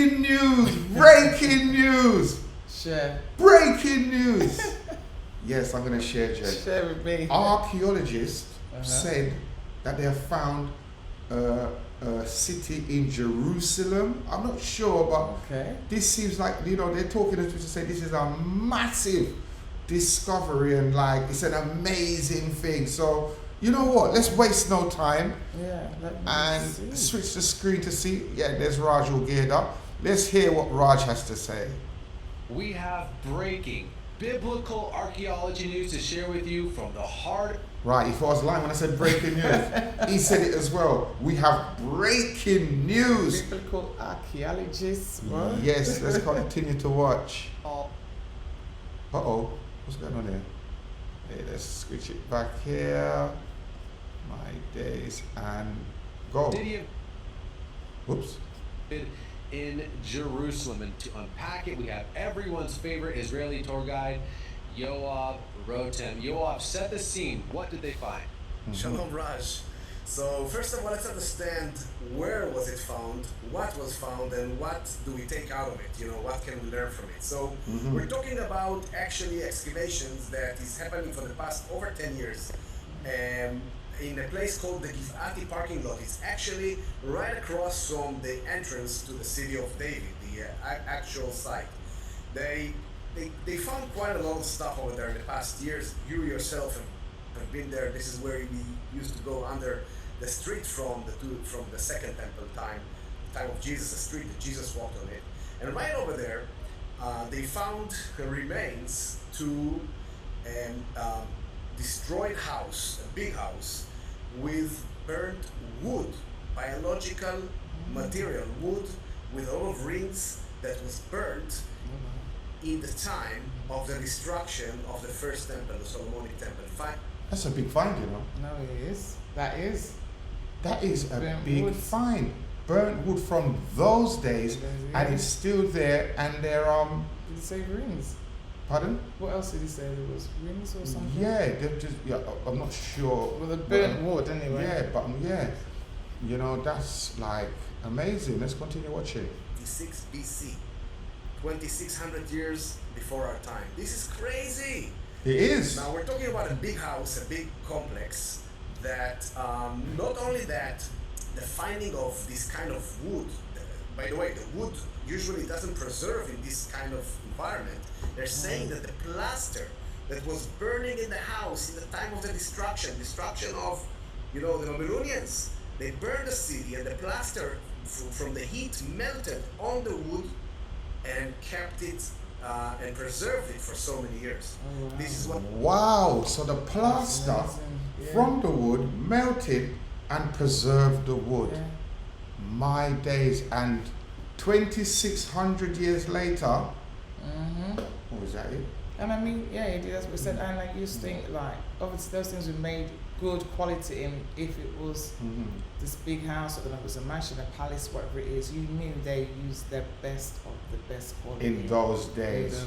Breaking news! Breaking news! Share. Breaking news! Yes, I'm going to share, Jay. Share with me. Archaeologists said that they have found a city in Jerusalem. I'm not sure, but this seems like, you know, they're talking to say this is a massive discovery and like it's an amazing thing. So, you know what? Let's waste no time and switch the screen to see. Yeah, there's Raj all geared up. Let's hear what Raj has to say. We have breaking biblical archaeology news to share with you from the heart. Right, if I was lying when I said breaking news, he said it as well. We have breaking news. Biblical archaeologists. What? Yes, let's continue to watch. Uh-oh, what's going on here? Hey, let's switch it back here. My days and go. Whoops. In Jerusalem, and to unpack it, we have everyone's favorite Israeli tour guide, Yoav Rotem. Yoav, set the scene. What did they find? Shalom, Raj. So first of all, let's understand where was it found, what was found, and what do we take out of it? You know, what can we learn from it? So we're talking about actually excavations that is happening for the past over 10 years. In a place called the Givati parking lot. It's actually right across from the entrance to the city of David, the actual site. They found quite a lot of stuff over there in the past years. You yourself have been there. This is where we used to go under the street from the Second Temple time of Jesus, the street that Jesus walked on it. And right over there, they found the remains to destroyed house, a big house, with burnt wood, biological material, wood with all of rings that was burnt in the time of the destruction of the first temple, the Solomonic temple. That's a big find, you know. No, it is. That is a burnt big wood. find. Burnt wood from those days, and it's still there, and they're Did he say rings? Pardon? What else did he say? There was rings or something? Yeah, they're just, I'm not sure. Well, the burnt wood anyway. Yeah, but you know, that's like amazing. Let's continue watching. 56 BC, 2600 years before our time. This is crazy. It is. Now we're talking about a big house, a big complex that not only that, the finding of this kind of wood, by the way, the wood usually doesn't preserve in this kind of environment. They're saying that the plaster that was burning in the house in the time of the destruction of, you know, the Babylonians, they burned the city and the plaster from the heat melted on the wood and kept it and preserved it for so many years. Oh, wow. This is what. Wow! So the plaster from the wood melted and preserved the wood. Yeah. My days, and 2600 years later. What was that? It? And I mean, yeah, it is, that's what we said. And like, you just think, like, obviously those things were made good quality. And if it was this big house, or if it was a mansion, a palace, whatever it is, you knew they used their best of the best quality In those days.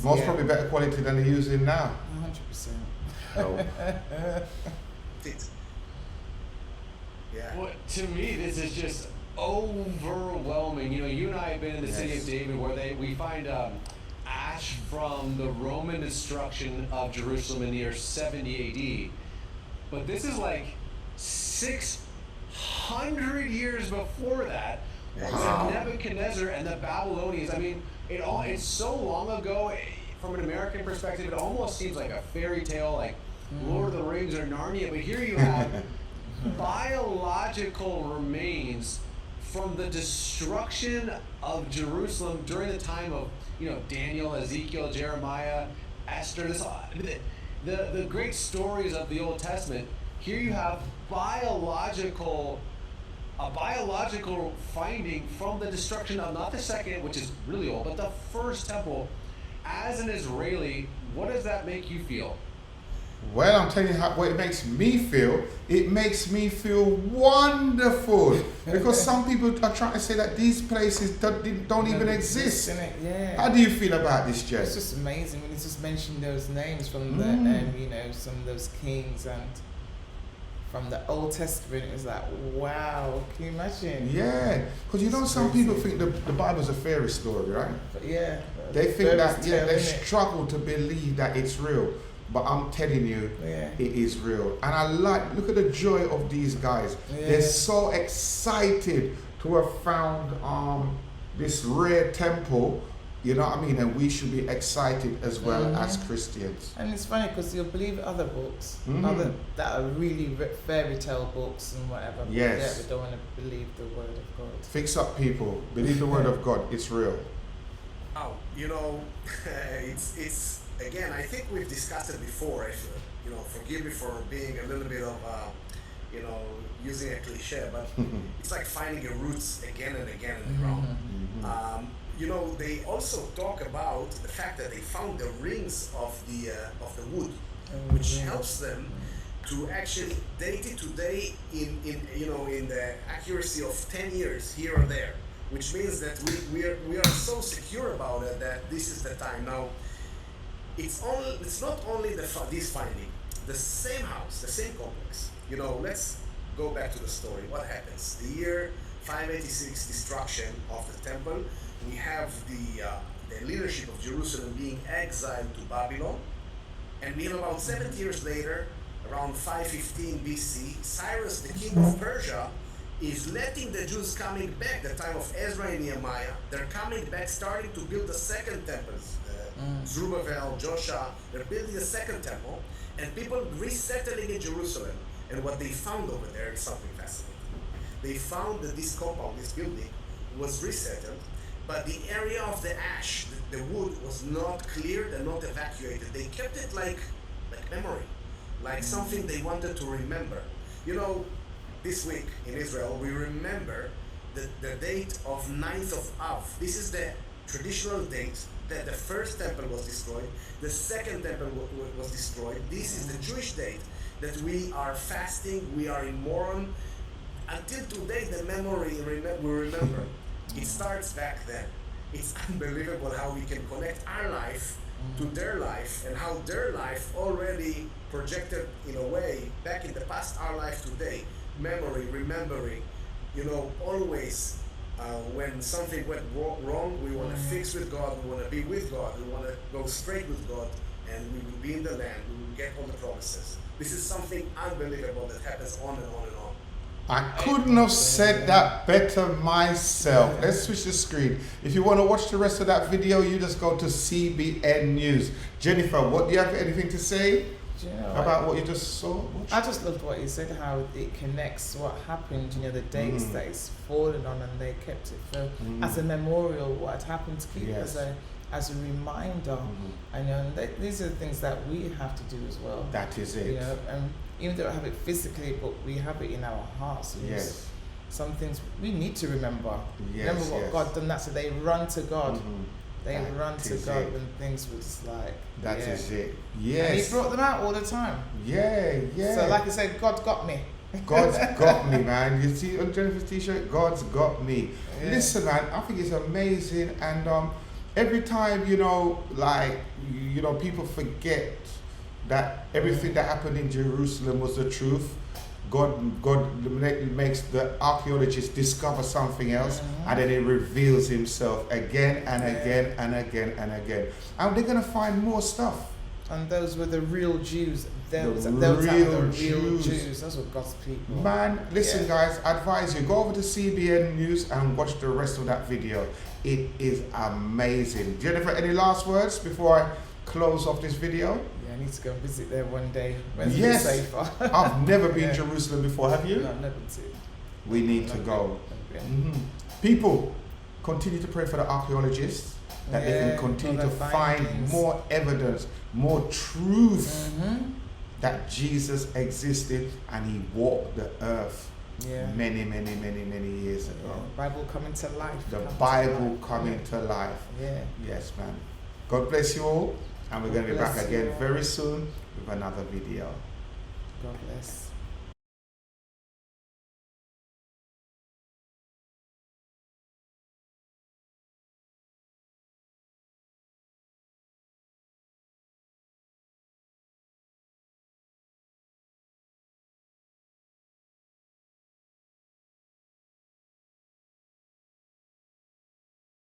Most probably better quality than they're using now. 100%. Oh. Yeah. Well, to me, this is just overwhelming. You know, you and I have been in the city of David, where we find ash from the Roman destruction of Jerusalem in the year 70 AD. But this is like 600 years before that. Wow. With Nebuchadnezzar and the Babylonians. I mean, it's so long ago. From an American perspective, it almost seems like a fairy tale, like Lord of the Rings or Narnia. But here you have biological remains from the destruction of Jerusalem during the time of, you know, Daniel, Ezekiel, Jeremiah, Esther, the great stories of the Old Testament. Here you have biological finding from the destruction of not the second, which is really old, but the first temple. As an Israeli, what does that make you feel? Well, I'm telling you what it makes me feel. It makes me feel wonderful. Because some people are trying to say that these places don't even exist. Yeah. How do you feel about this, Jess? It's just amazing when you just mention those names from the, you know, some of those kings and from the Old Testament. It was like, wow, can you imagine? Yeah, because you know some people think the Bible's a fairy story, right? But yeah. They think that, they struggle to believe that it's real. But I'm telling you, it is real. And I look at the joy of these guys. Yeah. They're so excited to have found this rare temple, you know what I mean? And we should be excited as well as Christians. And it's funny because you'll believe other books, other that are really fairy tale books and whatever. But yes. we don't want to believe the word of God. Fix up, people. Believe the word of God. It's real. Oh, you know, it's again, I think we've discussed it before. If, you know, forgive me for being a little bit of, you know, using a cliche, but it's like finding your roots again and again in the ground. You know, they also talk about the fact that they found the rings of the wood, which helps them to actually date it today in you know, in the accuracy of 10 years here or there, which means that we are so secure about it that this is the time now. It's not only this finding, the same house, the same complex. You know, let's go back to the story. What happens? The year 586, destruction of the temple. We have the leadership of Jerusalem being exiled to Babylon, and we have about 70 years later, around 515 BC, Cyrus, the king of Persia, is letting the Jews coming back. The time of Ezra and Nehemiah, they're coming back, starting to build the second temple. Zerubbabel, Joshua, they're building a second temple, and people resettling in Jerusalem. And what they found over there is something fascinating. They found that this compound, this building, was resettled, but the area of the ash, the wood, was not cleared and not evacuated. They kept it like memory, like something they wanted to remember. You know, this week in Israel, we remember the date of 9th of Av. This is the traditional date that the first temple was destroyed, the second temple was destroyed. This is the Jewish date that we are fasting, we are in mourn. Until today, the memory we remember. It starts back then. It's unbelievable how we can connect our life to their life, and how their life already projected in a way back in the past, our life today. Memory, remembering, you know, always when something went wrong, we want to fix with God, we want to be with God, we want to go straight with God, and we will be in the land, we will get all the promises. This is something unbelievable that happens on and on and on. I couldn't have said that better myself. Let's switch the screen. If you want to watch the rest of that video, you just go to CBN News. Jennifer, what do you have anything to say about what you just saw? I just loved what you said, how it connects what happened, you know, the dates that it's fallen on, and they kept it for as a memorial, what had happened, to keep as a reminder. I know, and these are the things that we have to do as well. That is it. You know, and even though we have it physically, but we have it in our hearts. Yes. Some things we need to remember. Yes, remember what God done. That so they run to God. They that run to God when things were just like. That is it. Yes. And He brought them out all the time. Yeah. So like I said, God got me. God's got me, man. You see on Jennifer's t-shirt, God's got me. Yeah. Listen, man, I think it's amazing, and every time, you know, like, you know, people forget that everything that happened in Jerusalem was the truth. God makes the archaeologists discover something else, and then He reveals Himself again and again and again and again. And they're going to find more stuff. And those were the real Jews. The real Jews. Those were God's people. Man, listen, guys, I advise you, go over to CBN News and watch the rest of that video. It is amazing. Jennifer, any last words before I close off this video? Yeah, I need to go and visit there one day. When's yes, safer? I've never been to Jerusalem before. Have you? No, I've never been. We need to go. People, continue to pray for the archaeologists, that they can continue to find more evidence, more truth that Jesus existed and He walked the earth many years ago. The Bible coming to life. The Bible coming to life. Yeah. Yes, man. God bless you all, and we're going to be back again very soon with another video. God bless.